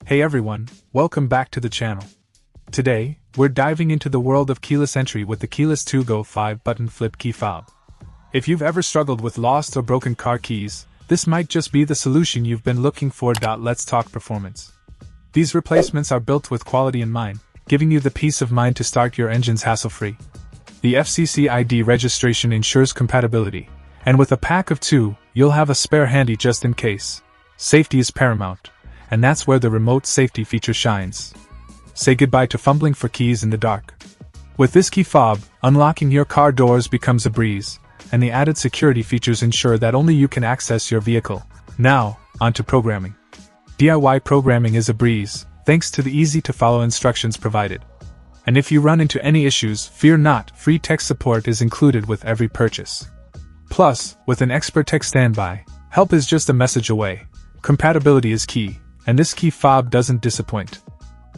Hey everyone, welcome back to the channel. Today, we're diving into the world of keyless entry with the Keyless2Go 5-button flip key fob. If you've ever struggled with lost or broken car keys, this might just be the solution you've been looking for. Let's talk performance. These replacements are built with quality in mind, giving you the peace of mind to start your engines hassle-free. The FCC ID registration ensures compatibility, and with a pack of 2, you'll have a spare handy just in case. Safety is paramount, and that's where the remote safety feature shines. Say goodbye to fumbling for keys in the dark. With this key fob, unlocking your car doors becomes a breeze, and the added security features ensure that only you can access your vehicle. Now, onto programming. DIY programming is a breeze, thanks to the easy-to-follow instructions provided. And if you run into any issues, fear not, free tech support is included with every purchase. Plus, with an expert tech standby, help is just a message away. Compatibility is key, and this key fob doesn't disappoint.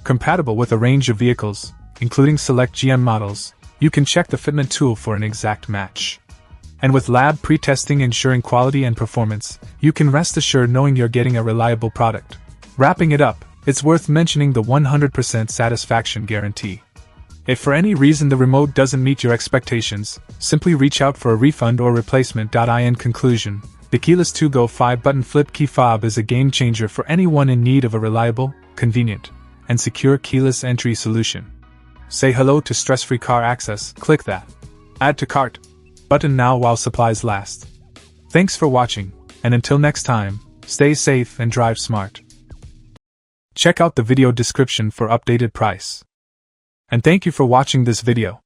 Compatible with a range of vehicles, including select GM models, you can check the fitment tool for an exact match. And with lab pre-testing ensuring quality and performance, you can rest assured knowing you're getting a reliable product. Wrapping it up, it's worth mentioning the 100% satisfaction guarantee. If for any reason the remote doesn't meet your expectations, simply reach out for a refund or replacement. In conclusion, the Keyless2Go 5-button flip key fob is a game-changer for anyone in need of a reliable, convenient, and secure keyless entry solution. Say hello to stress-free car access. Click that Add to Cart button now while supplies last. Thanks for watching, and until next time, stay safe and drive smart. Check out the video description for updated price. And thank you for watching this video.